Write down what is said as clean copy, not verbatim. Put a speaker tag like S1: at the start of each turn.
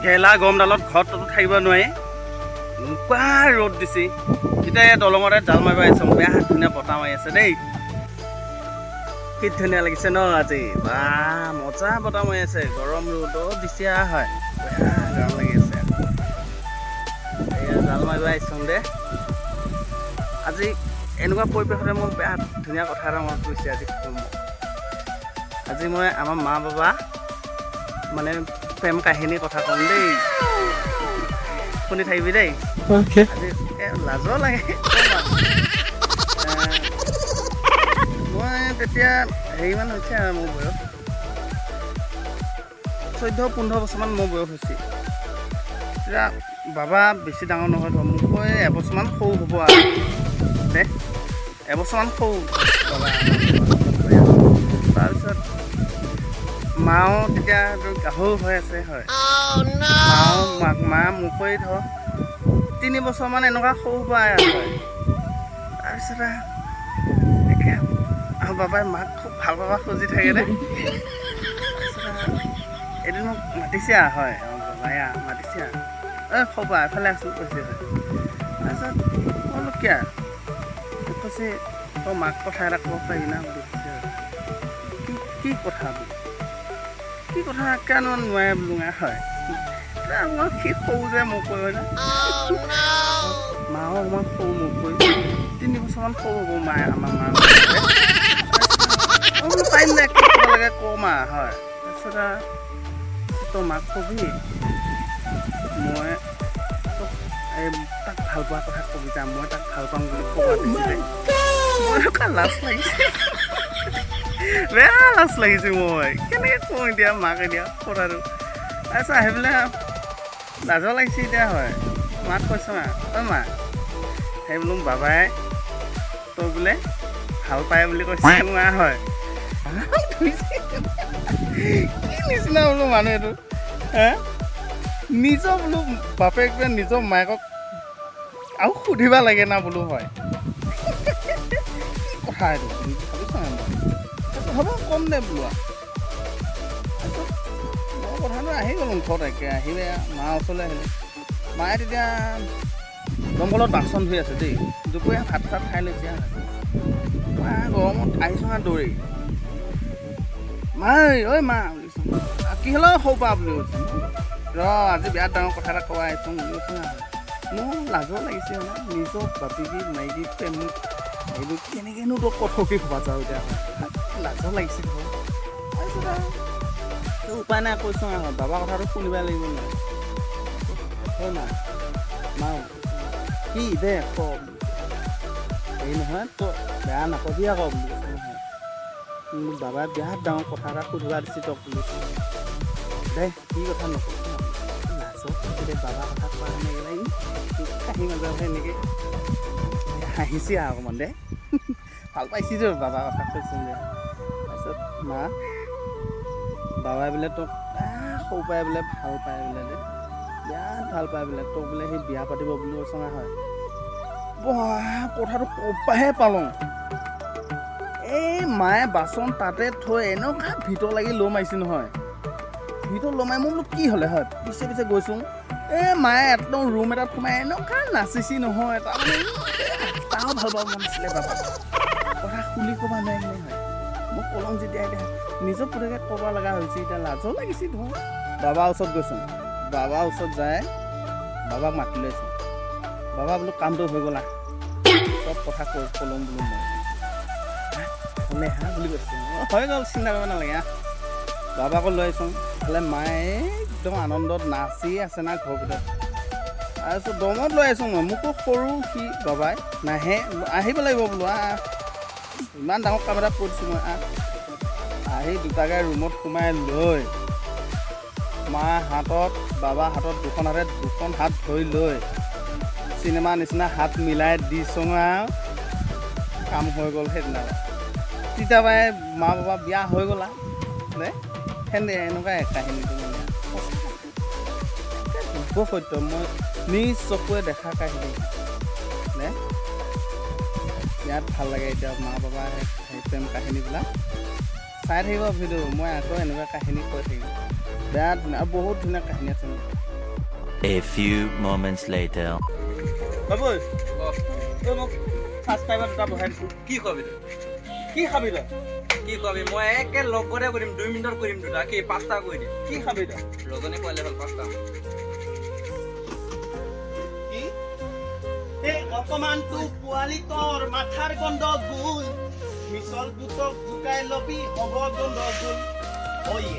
S1: গেলা গৰমডালত ঘৰত থাকিব নোৱাৰি এনেকুৱা ৰ'দ দিছে এতিয়া এই দলঙতে জাল মাৰিব আহিছোঁ বেয়া ধুনীয়া বতাহ মাৰি আছে দেই কি ধুনীয়া লাগিছে ন আজি বা মজা বতাহ মাৰি আছে গৰম ৰ'দো দিছে হয় বেয়া গৰম লাগি আছে এয়া জাল মাৰিব আহিছোঁ দে আজি এনেকুৱা পৰিৱেশতে মোৰ বেয়া ধুনীয়া কথা এটা মনত পৰিছে আজি আজি মই আমাৰ মা বাবা মানে প্ৰেম কাহিনীৰ কথা ক'ম দেই শুনি থাকিবি দেই আজি লাজো লাগে মই তেতিয়া হেৰিমান হৈছে আৰু মোৰ বয়স 14-15 বছৰমান মোৰ বয়স হৈছে তেতিয়া বাবা বেছি ডাঙৰ নহয় ধৰ মোতকৈ এবছৰমান সৰু হ'ব আৰু দে এবছৰমান সৰু বাবা তাৰপিছত মাও তেতিয়া গাভৰু হৈ আছে হয় মা মোতকৈ ধৰ 3 বছৰমান এনেকুৱা সৰু পাই হয় তাৰপিছত আৰু বাবাই মাক খুব ভাল পাবা খুজি থাকে দে এদিন মোক মাতিছে হয় বাবাই মাতিছে খবা এফালে আছোঁ কৈছে তাৰপিছত বোলো কিয় কৈছে তই মাক কথা এটা ক'ব পাৰি না বুলি কৈছে কি কথা কি কথা কিয়নো নোৱাৰে বোলো হয় মই সি সৰু যে মোক কৈ হয় না মাও অকণমান সৰু মোক কৈ 3 বছৰমান সৰু হ'ব মায়ে আমাৰ মা বোলো পাৰিম দে কি ক'ব লাগে কম হয় তাৰপিছত তই মাক কবি মই তোক তাক ভাল পোৱাৰ কথা কবি যা মই তাক ভাল পাম বুলি ক'ব দিছিলে মই এনেকুৱা লাজ লাগিছে বেয়া লাজ লাগিছে মই কেনেকৈ কওঁ এতিয়া মাক এতিয়া কথাটো তাৰপিছত আহি পেলাই লাজো লাগিছে এতিয়া হয় মাক কৈছোঁ মা সেই বোলো বাবাই তই বোলে ভাল পায় বুলি কৈছে মা হয় কি নিচিনা বোলো মানুহ এইটো নিজৰ বোলো বাপেকে নিজৰ মায়েকক আৰু সুধিব লাগে না বোলো হয় কি কথা এইটো ভাবিছোঁ হ'ব কম দে বোলো মই কথাটো আহি গ'লো ঘৰত একে আহিলে মা ওচৰলৈ আহিলে মায়ে তেতিয়া দমকলত বাচন ধুই আছে দেই দুপৰীয়া ভাত চাত খাই লৈছে মা গৰমত আহিছোঁ দৌৰি মা ঐ মা বুলিছোঁ কি হ'লেও সৰু পা বুলি কৈছোঁ আজি বিৰাট ডাঙৰ কথা এটা কোৱা আহিছোঁ বুলি কৈছোঁ মোৰ লাজো লাগিছে নিজৰ বাপেকি মাইকী প্ৰেম এইবোৰ কেনেকৈনো তোক কথকি খোৱা যাওঁ এতিয়া লাজো লাগিছিল তাৰপিছত উপায় নাই কৈছোঁ বাবা কথাটো শুনিব লাগিব নাই হয় মা কি দে ক হেৰি নহয় তই বেয়া নকবি আকৌ বুলি কৈছে নহয় বাবাই বিৰাট ডাঙৰ কথা এটা সুধিব দিছে তক বুলি দে কি কথা নকবি লাজত এতিয়া বাবা কথা কোৱা সেনেকৈ কাহি মাজত সেনেকৈ হাঁহিছে আৰু অকণমান দে ভাল পাইছিলোঁ বাবা কথা কৈছোঁ যে তাৰপিছত মা বাবাই বোলে তোক সৰু পাই বোলে ভাল পায় বোলে দে বিৰাট ভাল পায় বোলে তোক বোলে সি বিয়া পাতিব বুলি কৈছে হয় কথাটো ক'ৰপৰাহে পালোঁ এই মায়ে বাচন তাতে থৈ এনেকুৱা ভিতৰ লাগি ল' মাৰিছে নহয় ভিতৰ ল' মাৰি মই বোলো কি হ'লে হয় পিছে পিছে গৈছোঁ এই মায়ে একদম ৰুম এটাত সোমাই এনেকুৱা নাচিছি নহয় তাৰমানে তাও ভাল পাব মন আছিলে বাবা কথা খুলি ক'ব নোৱাৰিলে হয় মই ক'লং যেতিয়া এতিয়া নিজৰ পুতেকে ক'ব লগা হৈছে এতিয়া লাজো লাগিছে ধৰ বাবাৰ ওচৰত গৈছোঁ বাবাৰ ওচৰত যায় বাবাক মাতি লৈছোঁ বাবা বোলো কামটো হৈ গ'লা চব কথা ক'লং বোলো মই হ'লে বুলি কৈছোঁ হৈ গ'ল চিন্তা কৰিব নালাগে বাবাকো লৈ আহিছোঁ ইফালে মায়ে একদম আনন্দত নাচি আছে না ঘৰ ভিতৰত তাৰপিছত দমত লৈ আহিছোঁ মই মোকো সৰু সি বাবাই নাহে আহিব লাগিব বোলো ইমান ডাঙৰ কাম এটা কৰিছোঁ মই আহি দুটাকে ৰুমত সোমাই লৈ মাৰ হাতত বাবাৰ হাতত দুখন হাত ধৰি লৈ চিনেমা নিচিনা হাত মিলাই দিছোঁ আৰু কাম হৈ গ'ল সেইদিনা তেতিয়া পৰাই মা বাবা বিয়া হৈ গ'লা দে সেনে এনেকুৱাই কাহিনীটো মানে সত্য মই নিজ চকুৱে দেখা কাহিনী নে বিৰাট ভাল লাগে এতিয়া মা বাবাৰ সেই প্ৰেম কাহিনীবিলাক চাই থাকিব ভিডিঅ' মই আকৌ এনেকুৱা কাহিনী কৈ থাকিম বিৰাট ধুনীয়া আৰু বহুত ধুনীয়া কাহিনী আছে
S2: A few moments later.
S1: বাবু তই মোক ছাবস্ক্ৰাইবাৰ দুটা বহাই দিছোঁ
S3: কি কবি
S1: কি খাবি তই
S3: কি কবি মই একে লগতে কৰিম 2 মিনিটত কৰিম দুটা কি 5টা কৰি দিম
S1: কি খাবি তই
S3: ৰজনী পোৱালে হ'ল 5টা
S1: কি এই অকমানটো পোৱালি তৰ মাথাৰ গণ্ডগোল মিছল দুটক জোকাই লবি হ'ব গণ্ডগোল অয়ে